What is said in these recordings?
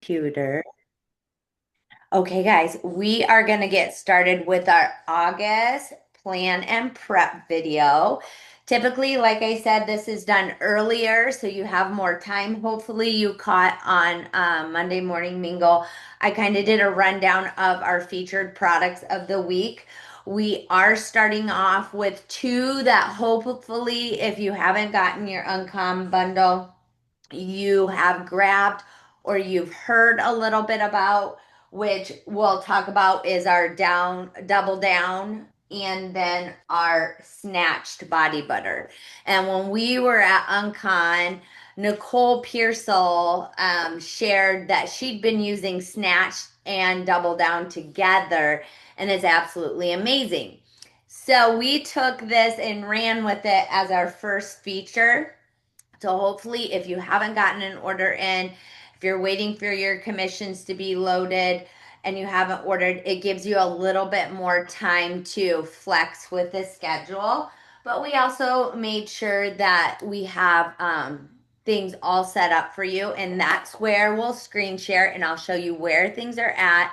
Computer. Okay, guys, we are going to get started with our August plan and prep video. Typically, like I said, this is done earlier, so you have more time. Hopefully, you caught on Monday Morning Mingle. I kind of did a rundown of our featured products of the week. We are starting off with two that hopefully, if you haven't gotten your Uncom bundle, you have grabbed or you've heard a little bit about, which we'll talk about is our double down, and then our snatched body butter. And when we were at Uncon, Nicole Pearsall shared that she'd been using snatched and double down together, and it's absolutely amazing. So we took this and ran with it as our first feature. So hopefully, if you haven't gotten an order in, if you're waiting for your commissions to be loaded and you haven't ordered, it gives you a little bit more time to flex with the schedule. But we also made sure that we have things all set up for you, and that's where we'll screen share and I'll show you where things are at,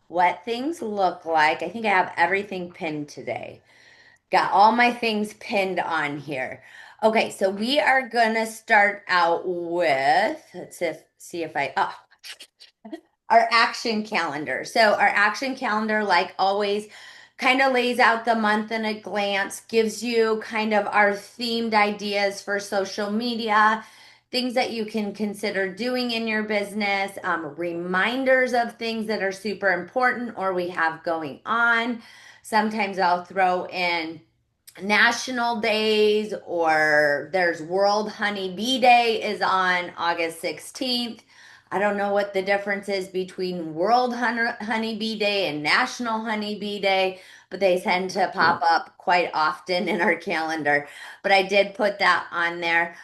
what things look like. I think I have everything pinned today. Got all my things pinned on here. Okay, so we are gonna start out with, see if our action calendar. So our action calendar, like always, kind of lays out the month in a glance, gives you kind of our themed ideas for social media, things that you can consider doing in your business, reminders of things that are super important or we have going on. Sometimes I'll throw in national days, or there's World Honey Bee Day is on August 16th. I don't know what the difference is between World Honey Bee Day and National Honey Bee Day, but they tend to pop up quite often in our calendar. But I did put that on there.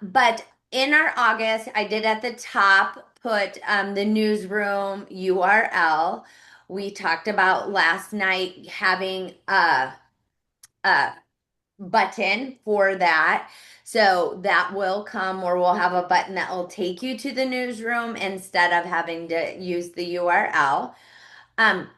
But in our August, I did at the top put the newsroom URL. We talked about last night having a button for that. So that will come, or we'll have a button that will take you to the newsroom instead of having to use the URL. Um,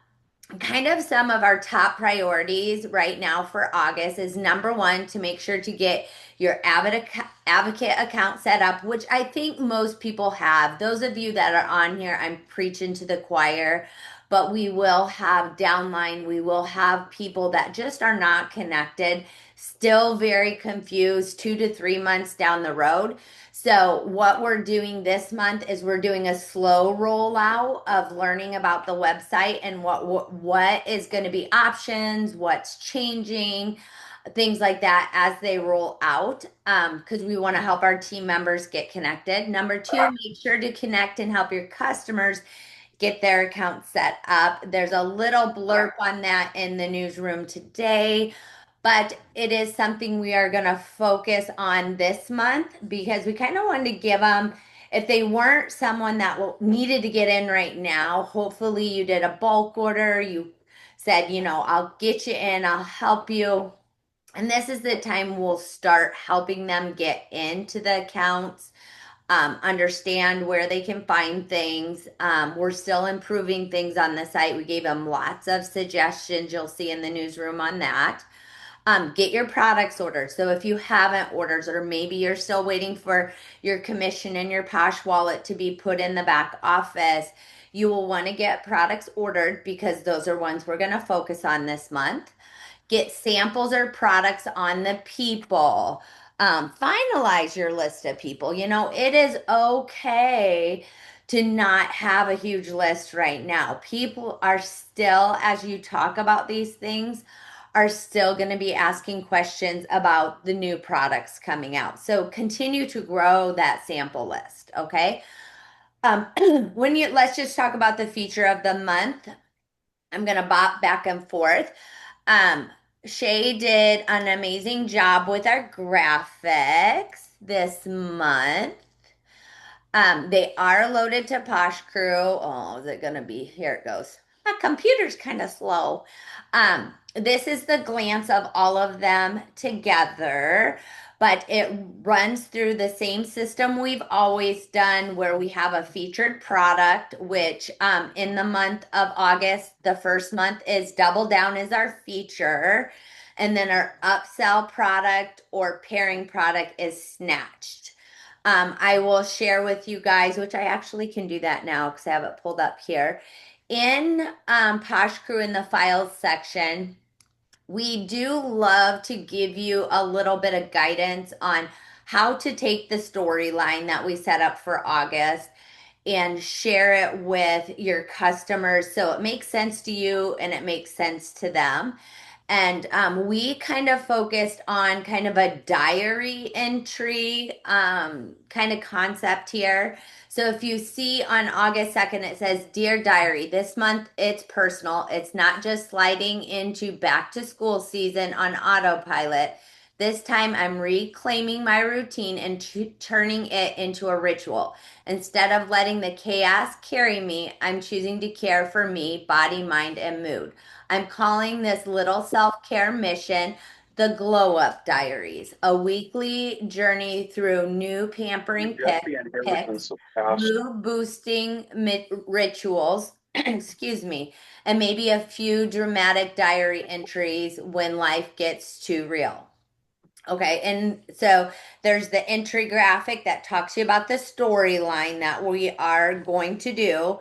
Kind of some of our top priorities right now for August is number one, to make sure to get your advocate account set up, which I think most people have. Those of you that are on here, I'm preaching to the choir, but we will have downline, we will have people that just are not connected, still very confused 2 to 3 months down the road. So what we're doing this month is we're doing a slow rollout of learning about the website and what is going to be options, what's changing, things like that as they roll out, because we want to help our team members get connected. Number two, make sure to connect and help your customers get their account set up. There's a little blurb on that in the newsroom today, but it is something we are going to focus on this month because we kind of wanted to give them, if they weren't someone that needed to get in right now, hopefully you did a bulk order, you said, I'll get you in, I'll help you. And this is the time we'll start helping them get into the accounts, understand where they can find things. We're still improving things on the site. We gave them lots of suggestions. You'll see in the newsroom on that. Get your products ordered. So if you haven't ordered, or maybe you're still waiting for your commission and your Posh wallet to be put in the back office, you will want to get products ordered because those are ones we're going to focus on this month. Get samples or products on the people. Finalize your list of people. It is okay to not have a huge list right now. People are still, as you talk about these things, are still going to be asking questions about the new products coming out. So continue to grow that sample list, okay? Um, let's just talk about the feature of the month. I'm going to bop back and forth. Um, Shay did an amazing job with our graphics this month. They are loaded to Posh Crew. Oh, is it gonna be? Here it goes. My computer's kind of slow. This is the glance of all of them together. but it runs through the same system we've always done where we have a featured product, which in the month of August, the first month is Double Down is our feature. And then our upsell product or pairing product is Snatched. I will share with you guys, which I actually can do that now because I have it pulled up here. In Posh Crew in the files section, we do love to give you a little bit of guidance on how to take the storyline that we set up for August and share it with your customers so it makes sense to you and it makes sense to them. And we kind of focused on kind of a diary entry kind of concept here. So if you see on August 2nd, it says, Dear Diary, this month it's personal. It's not just sliding into back to school season on autopilot. This time I'm reclaiming my routine and turning it into a ritual. Instead of letting the chaos carry me, I'm choosing to care for me, body, mind, and mood. I'm calling this little self-care mission the Glow-Up Diaries, a weekly journey through new pampering picks, mood boosting rituals, excuse me, and maybe a few dramatic diary entries when life gets too real. Okay, and so there's the entry graphic that talks to you about the storyline that we are going to do.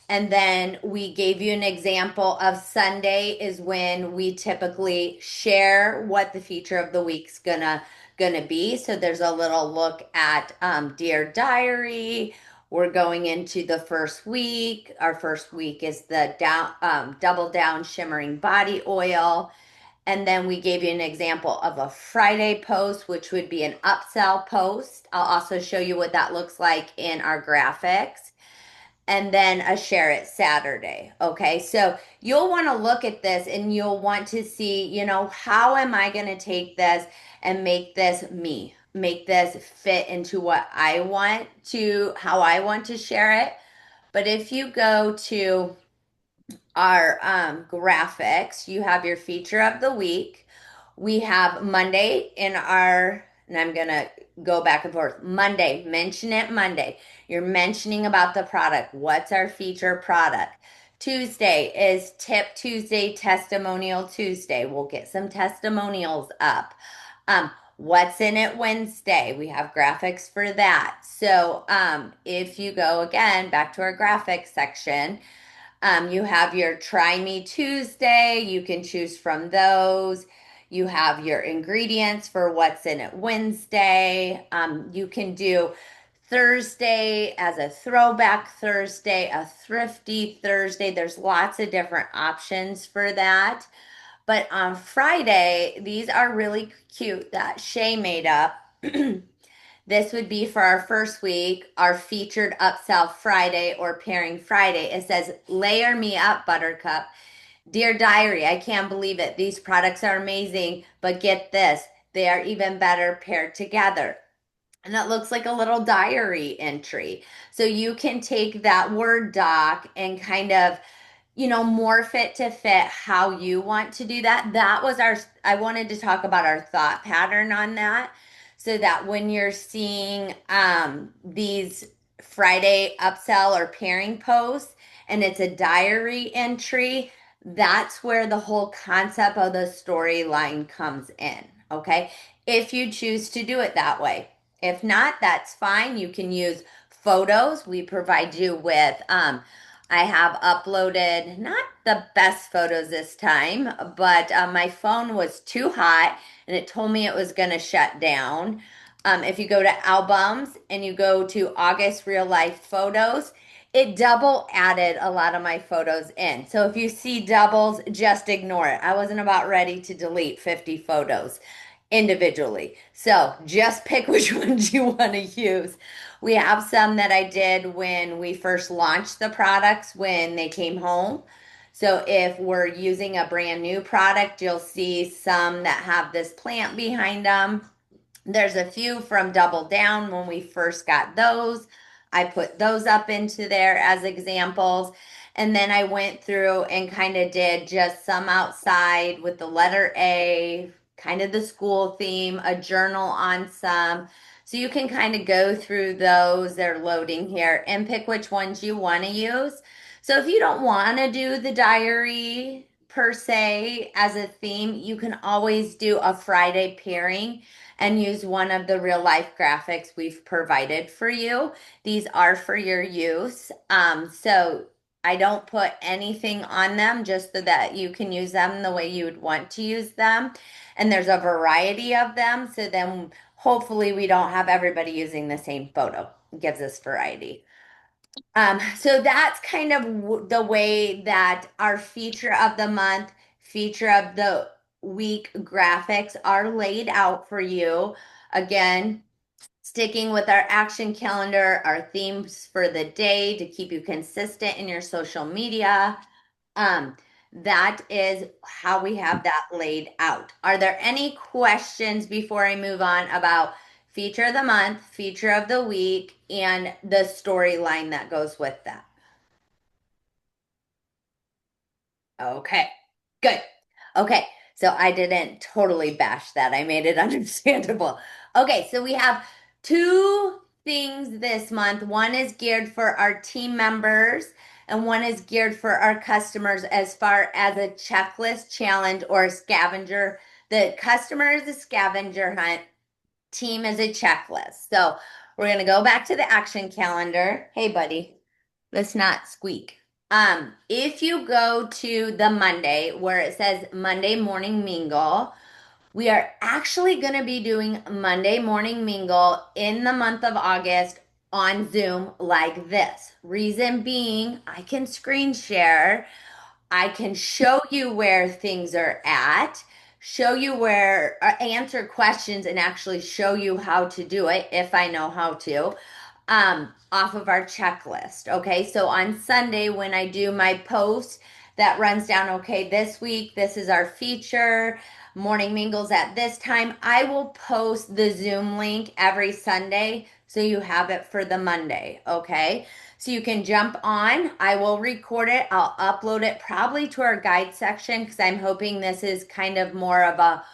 And then we gave you an example of Sunday is when we typically share what the feature of the week's gonna be. So there's a little look at Dear Diary. We're going into the first week. Our first week is the Double Down Shimmering Body Oil. And then we gave you an example of a Friday post, which would be an upsell post. I'll also show you what that looks like in our graphics. And then a share it Saturday. Okay, so you'll want to look at this and you'll want to see, how am I going to take this and make this me, make this fit into what I want to, how I want to share it. But if you go to our graphics, you have your feature of the week. We have Monday in our, and I'm going to go back and forth. Monday, mention it Monday. You're mentioning about the product. What's our feature product? Tuesday is Tip Tuesday, Testimonial Tuesday. We'll get some testimonials up. What's in it Wednesday? We have graphics for that. So if you go again back to our graphics section, you have your Try Me Tuesday. You can choose from those. You have your ingredients for what's in it Wednesday. You can do Thursday as a throwback Thursday, a thrifty Thursday. There's lots of different options for that. But on Friday, these are really cute that Shay made up. This would be for our first week, our featured upsell Friday or pairing Friday. It says, Layer me up, Buttercup. Dear Diary, I can't believe it. These products are amazing, but get this, they are even better paired together. And that looks like a little diary entry. So you can take that Word doc and kind of morph it to fit how you want to do that. That was I wanted to talk about our thought pattern on that so that when you're seeing these Friday upsell or pairing posts and it's a diary entry, that's where the whole concept of the storyline comes in. Okay. If you choose to do it that way. If not, that's fine. You can use photos. We provide you with I have uploaded not the best photos this time, but my phone was too hot and it told me it was going to shut down. If you go to albums and you go to August real life photos, it double added a lot of my photos in. So if you see doubles, just ignore it. I wasn't about ready to delete 50 photos individually. So just pick which ones you want to use. We have some that I did when we first launched the products when they came home. So if we're using a brand new product, you'll see some that have this plant behind them. There's a few from Double Down when we first got those. I put those up into there as examples. And then I went through and kind of did just some outside with the letter A, kind of the school theme, a journal on some. So you can kind of go through those. They're loading here and pick which ones you want to use. So if you don't want to do the diary per se as a theme, you can always do a Friday pairing and use one of the real life graphics we've provided for you. These are for your use. So I don't put anything on them just so that you can use them the way you would want to use them. And there's a variety of them. So then hopefully we don't have everybody using the same photo. It gives us variety. So that's kind of the way that our feature of the month, feature of the week graphics are laid out for you. Again, sticking with our action calendar, our themes for the day to keep you consistent in your social media. Um, that is how we have that laid out. Are there any questions before I move on about feature of the month, feature of the week, and the storyline that goes with that? Okay, good. Okay, so I didn't totally bash that. I made it understandable. Okay, so we have two things this month. One is geared for our team members, and one is geared for our customers as far as a checklist challenge or a scavenger. The customer is a scavenger hunt, team is a checklist. So we're going to go back to the action calendar. Hey, buddy, let's not squeak. If you go to the Monday where it says Monday Morning Mingle, we are actually going to be doing Monday Morning Mingle in the month of August on Zoom like this. Reason being, I can screen share, I can show you where things are at, show you where, answer questions, and actually show you how to do it if I know how to, off of our checklist. Okay, so on Sunday, when I do my post that runs down, okay, this week, this is our feature, morning mingles at this time, I will post the Zoom link every Sunday so you have it for the Monday. Okay, so you can jump on. I will record it. I'll upload it probably to our guide section because I'm hoping this is kind of more of a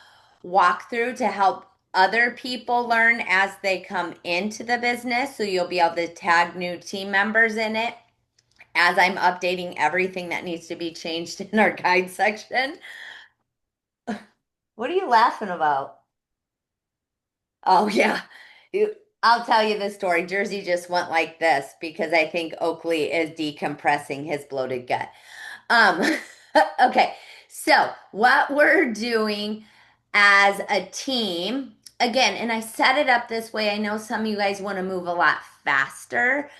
walkthrough to help other people learn as they come into the business. So you'll be able to tag new team members in it as I'm updating everything that needs to be changed in our guide section. What are you laughing about? Oh, yeah. You, I'll tell you the story. Jersey just went like this because I think Oakley is decompressing his bloated gut. Um, okay, so what we're doing as a team, again, and I set it up this way. I know some of you guys want to move a lot faster,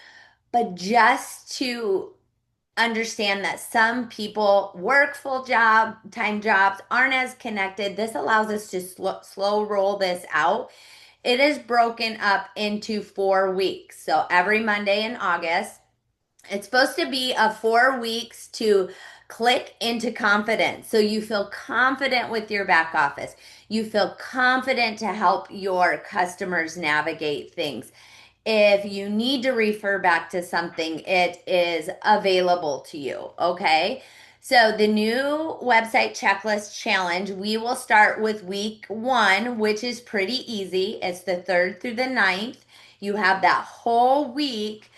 but just to understand that some people work full job, time jobs, aren't as connected. This allows us to slow roll this out. It is broken up into 4 weeks. So every Monday in August, it's supposed to be a 4 weeks to click into confidence. So you feel confident with your back office. You feel confident to help your customers navigate things. If you need to refer back to something, it is available to you. Okay. So the new website checklist challenge, we will start with week 1, which is pretty easy. It's the 3rd through the 9th. You have that whole week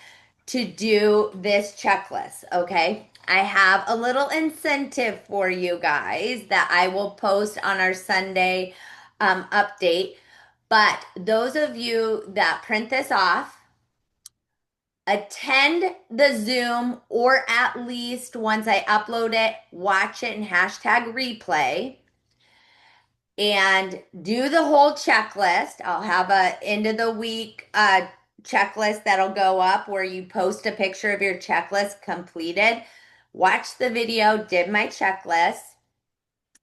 to do this checklist, okay? I have a little incentive for you guys that I will post on our Sunday update. But those of you that print this off, attend the Zoom, or at least once I upload it, watch it and hashtag replay and do the whole checklist. I'll have a end of the week checklist that'll go up where you post a picture of your checklist completed. Watch the video, did my checklist.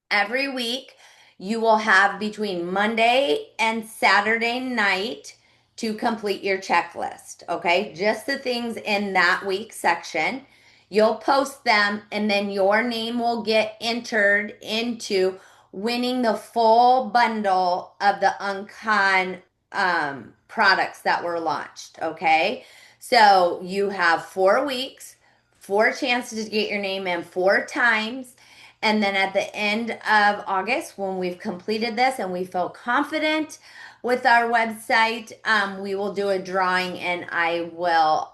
Every week, you will have between Monday and Saturday night to complete your checklist. Okay, just the things in that week section. You'll post them, and then your name will get entered into winning the full bundle of the Uncon products that were launched. Okay, so you have 4 weeks, 4 chances to get your name in 4 times. And then at the end of August, when we've completed this and we feel confident with our website, we will do a drawing and I will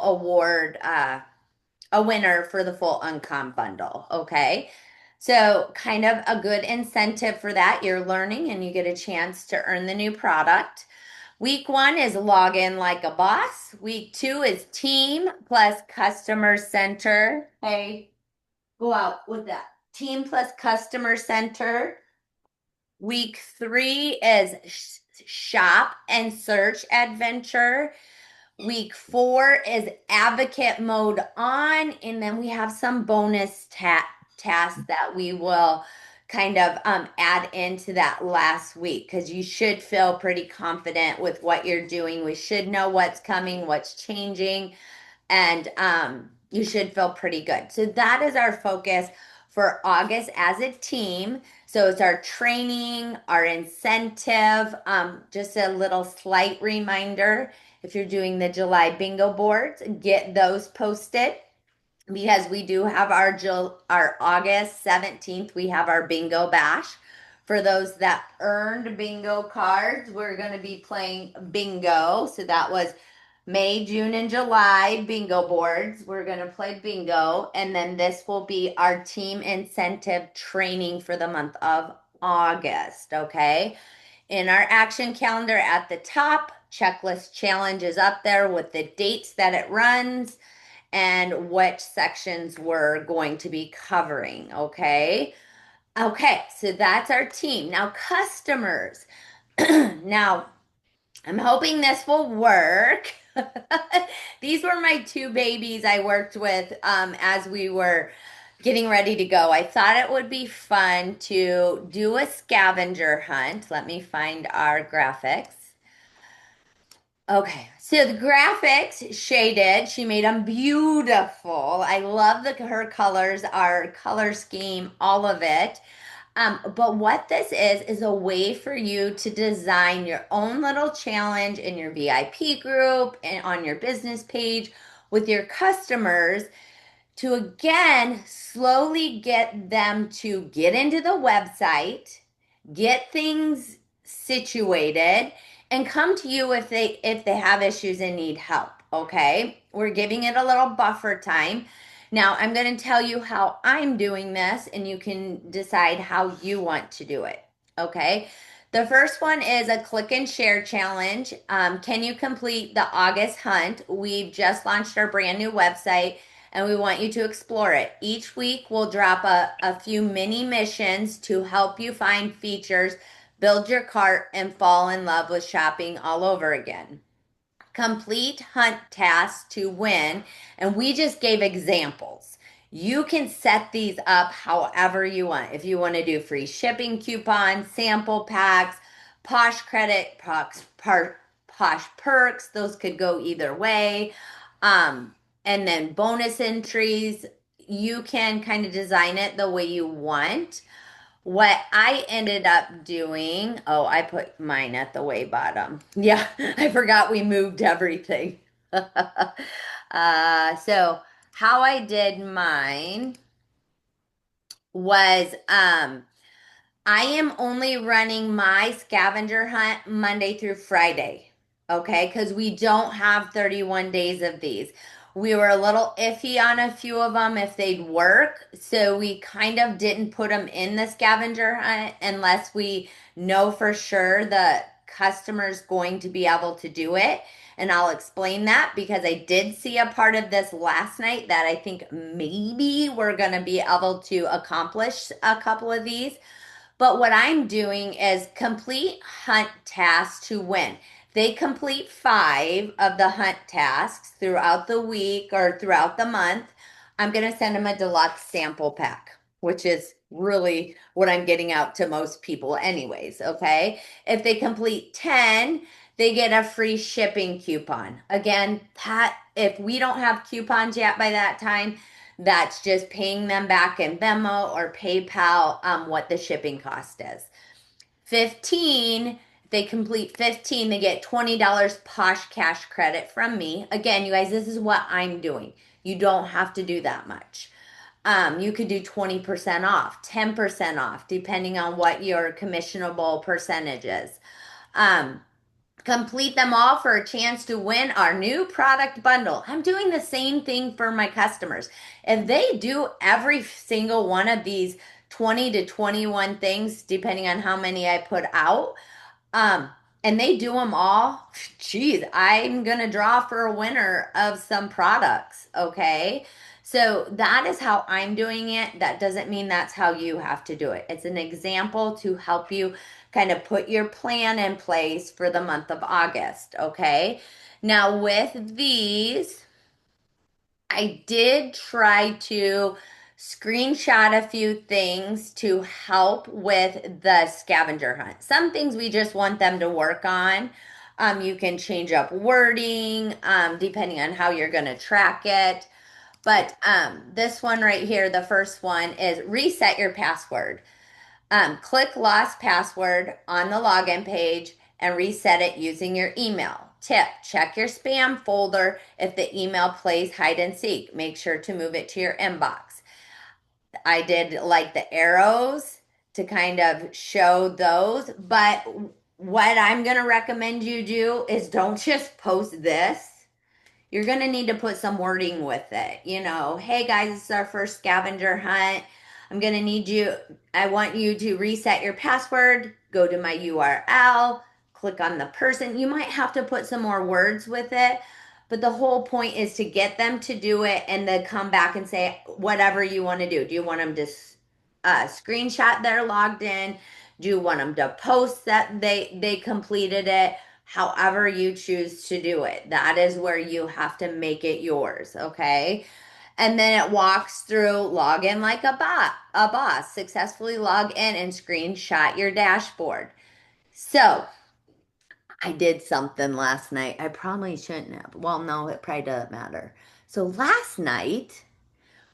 award a winner for the full Uncom bundle. Okay. So, kind of a good incentive for that. You're learning and you get a chance to earn the new product. Week one is log in like a boss. Week two is team plus customer center. Hey, go out with that. Team plus customer center. Week three is shop and search adventure. Week four is advocate mode on, and then we have some bonus tasks that we will kind of add into that last week because you should feel pretty confident with what you're doing. We should know what's coming, what's changing, and you should feel pretty good. So that is our focus for August as a team. So it's our training, our incentive. Just a little slight reminder, if you're doing the July bingo boards, get those posted because we do have our August 17th, we have our bingo bash. For those that earned bingo cards, we're going to be playing bingo. So that was May, June, and July bingo boards. We're going to play bingo. And then this will be our team incentive training for the month of August. Okay. In our action calendar at the top, checklist challenge is up there with the dates that it runs and which sections we're going to be covering. Okay. Okay. So that's our team. Now, customers. Now, I'm hoping this will work. These were my two babies I worked with as we were getting ready to go. I thought it would be fun to do a scavenger hunt. Let me find our graphics. Okay, so the graphics shaded, she made them beautiful. I love her colors, our color scheme, all of it. But what this is a way for you to design your own little challenge in your VIP group and on your business page with your customers to again slowly get them to get into the website, get things situated, and come to you if they have issues and need help. Okay, we're giving it a little buffer time. Now I'm going to tell you how I'm doing this, and you can decide how you want to do it. Okay. The first one is a click and share challenge. Can you complete the August hunt? We've just launched our brand new website and we want you to explore it. Each week, we'll drop a few mini missions to help you find features, build your cart, and fall in love with shopping all over again. Complete hunt tasks to win, and we just gave examples. You can set these up however you want. If you want to do free shipping coupons, sample packs, Posh credit, Posh perks, those could go either way. And then bonus entries, you can kind of design it the way you want. What I ended up doing, oh, I put mine at the way bottom. Yeah, I forgot we moved everything. So how I did mine was I am only running my scavenger hunt Monday through Friday. Okay, because we don't have 31 days of these. We were a little iffy on a few of them if they'd work. So we kind of didn't put them in the scavenger hunt unless we know for sure the customer's going to be able to do it. And I'll explain that because I did see a part of this last night that I think maybe we're going to be able to accomplish a couple of these. But what I'm doing is complete hunt tasks to win. They complete 5 of the hunt tasks throughout the week or throughout the month. I'm going to send them a deluxe sample pack, which is really what I'm getting out to most people, anyways. Okay. If they complete 10, they get a free shipping coupon. Again, that if we don't have coupons yet by that time, that's just paying them back in Venmo or PayPal what the shipping cost is. 15, if they complete 15, they get $20 Posh Cash credit from me. Again, you guys, this is what I'm doing. You don't have to do that much. You could do 20% off, 10% off, depending on what your commissionable percentage is. Um, Complete them all for a chance to win our new product bundle. I'm doing the same thing for my customers. If they do every single one of these 20 to 21 things, depending on how many I put out, um, and they do them all, geez, I'm gonna draw for a winner of some products, okay? So that is how I'm doing it. That doesn't mean that's how you have to do it. It's an example to help you kind of put your plan in place for the month of August, okay? Now with these, I did try to screenshot a few things to help with the scavenger hunt. Some things we just want them to work on. You can change up wording, depending on how you're going to track it. But this one right here, the first one is reset your password. Click lost password on the login page and reset it using your email. Tip, check your spam folder if the email plays hide and seek. Make sure to move it to your inbox. I did like the arrows to kind of show those, but what I'm going to recommend you do is don't just post this. You're going to need to put some wording with it. You know, hey guys, this is our first scavenger hunt. I'm going to need you, I want you to reset your password, go to my URL, click on the person. You might have to put some more words with it, but the whole point is to get them to do it and then come back and say whatever you want to do. Do you want them to screenshot they're logged in? Do you want them to post that they completed it? However you choose to do it. That is where you have to make it yours, okay? And then it walks through log in like a boss, successfully log in and screenshot your dashboard. So I did something last night. I probably shouldn't have. Well, no, it probably doesn't matter. So last night,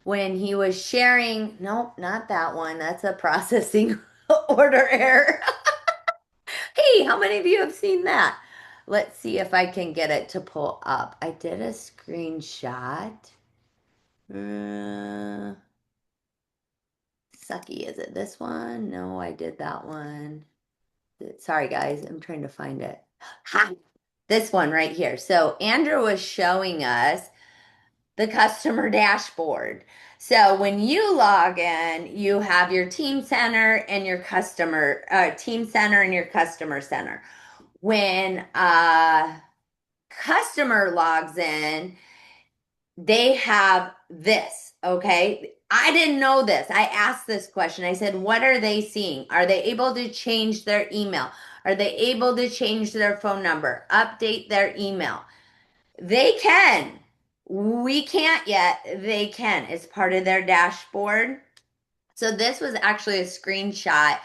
when he was sharing, nope, not that one. That's a processing order error. Hey, how many of you have seen that? Let's see if I can get it to pull up. I did a screenshot. Uh, Sucky, is it this one? No, I did that one. Sorry, guys, I'm trying to find it. Ha! This one right here. So Andrew was showing us the customer dashboard. So when you log in, you have your team center and your team center and your customer center. When a customer logs in, they have this, okay? I didn't know this. I asked this question. I said, what are they seeing? Are they able to change their email? Are they able to change their phone number, update their email? They can. We can't yet. They can. It's part of their dashboard. So this was actually a screenshot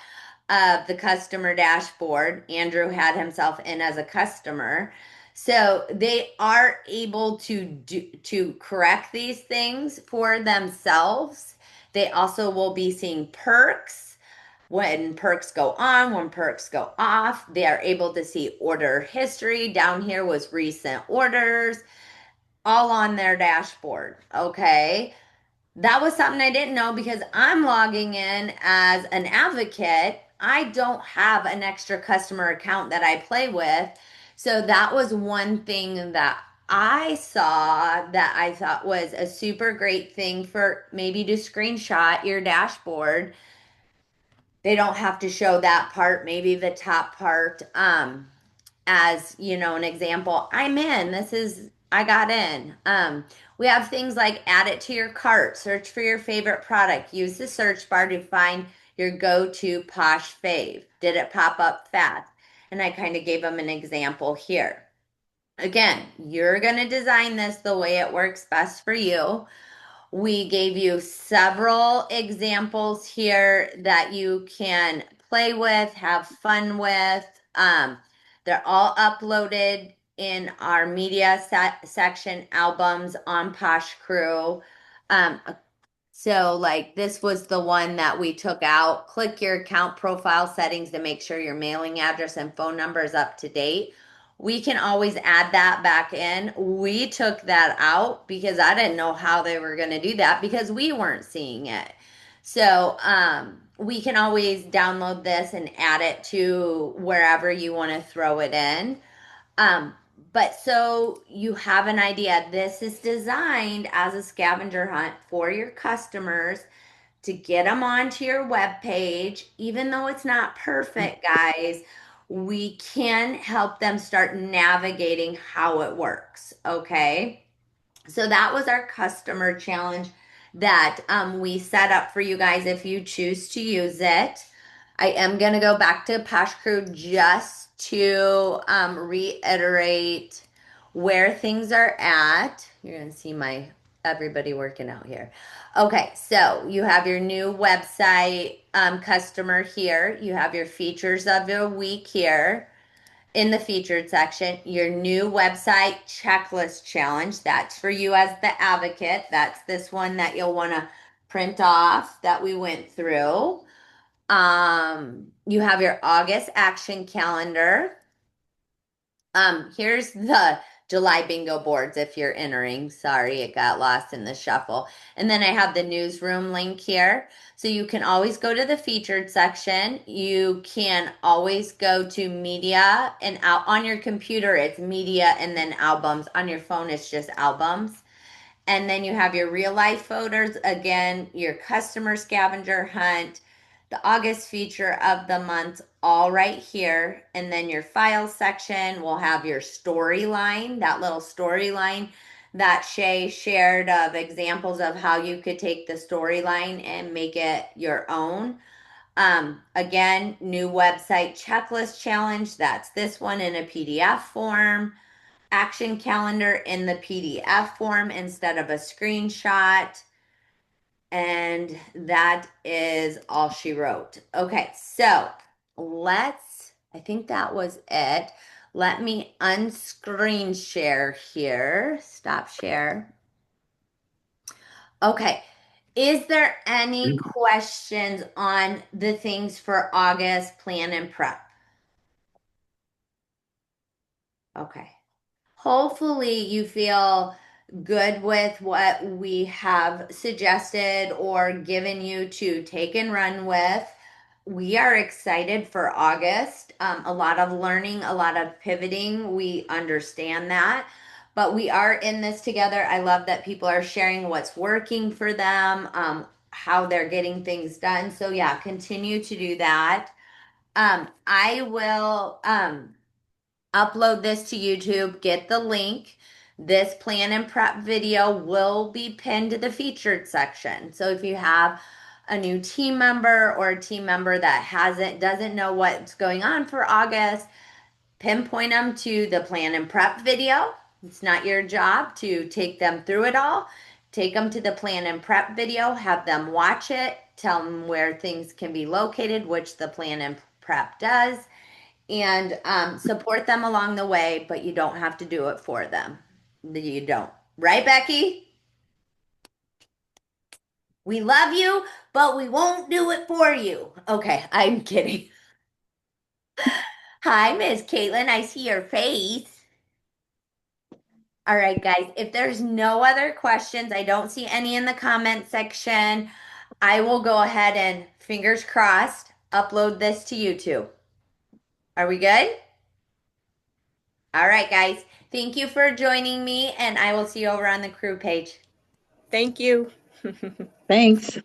of the customer dashboard. Andrew had himself in as a customer. So they are able to correct these things for themselves. They also will be seeing perks. When perks go on, when perks go off, they are able to see order history. Down here was recent orders, all on their dashboard. Okay. That was something I didn't know because I'm logging in as an advocate. I don't have an extra customer account that I play with. So that was one thing that I saw that I thought was a super great thing for maybe to screenshot your dashboard. They don't have to show that part, maybe the top part. As you know, an example, I'm in. I got in. We have things like add it to your cart, search for your favorite product, use the search bar to find your go-to Posh fave. Did it pop up fast? And I kind of gave them an example here. Again, you're going to design this the way it works best for you. We gave you several examples here that you can play with, have fun with. They're all uploaded in our media section albums on Posh Crew. Um, so like this was the one that we took out. Click your account profile settings to make sure your mailing address and phone number is up to date. we can always add that back in. We took that out because I didn't know how they were going to do that because we weren't seeing it. So, we can always download this and add it to wherever you want to throw it in. Um, but so you have an idea. This is designed as a scavenger hunt for your customers to get them onto your web page. Even though it's not perfect, guys, we can help them start navigating how it works. Okay. So that was our customer challenge that we set up for you guys if you choose to use it. I am going to go back to Posh Crew just to reiterate where things are at. You're going to see my everybody working out here. Okay, so you have your new website customer here. You have your features of your week here in the featured section, your new website checklist challenge. That's for you as the advocate. That's this one that you'll want to print off that we went through. You have your August action calendar. Here's the July bingo boards if you're entering. Sorry, it got lost in the shuffle. And then I have the newsroom link here. So you can always go to the featured section. You can always go to media and out on your computer, it's media and then albums. On your phone, it's just albums. And then you have your real life photos, again, your customer scavenger hunt, the August feature of the month, all right here. And then your files section will have your storyline, that little storyline that Shay shared of examples of how you could take the storyline and make it your own. Again, new website checklist challenge. That's this one in a PDF form, action calendar in the PDF form instead of a screenshot. And that is all she wrote. Okay, so I think that was it. Let me unscreen share here. Stop share. Okay. Is there any questions on the things for August plan and prep? Okay. Hopefully, you feel good with what we have suggested or given you to take and run with. We are excited for August. A lot of learning, a lot of pivoting. We understand that, but we are in this together. I love that people are sharing what's working for them, how they're getting things done. So, yeah, continue to do that. I will. Upload this to YouTube, get the link. This plan and prep video will be pinned to the featured section. So if you have a new team member or a team member that doesn't know what's going on for August, pinpoint them to the plan and prep video. It's not your job to take them through it all. Take them to the plan and prep video, have them watch it, tell them where things can be located, which the plan and prep does, and support them along the way, but you don't have to do it for them. You don't. Right, Becky? We love you, but we won't do it for you. Okay, I'm kidding. Hi, Miss Caitlin. I see your face. All right, guys. If there's no other questions, I don't see any in the comment section. I will go ahead and fingers crossed, upload this to YouTube. Are we good? All right, guys. Thank you for joining me, and I will see you over on the crew page. Thank you. Thanks.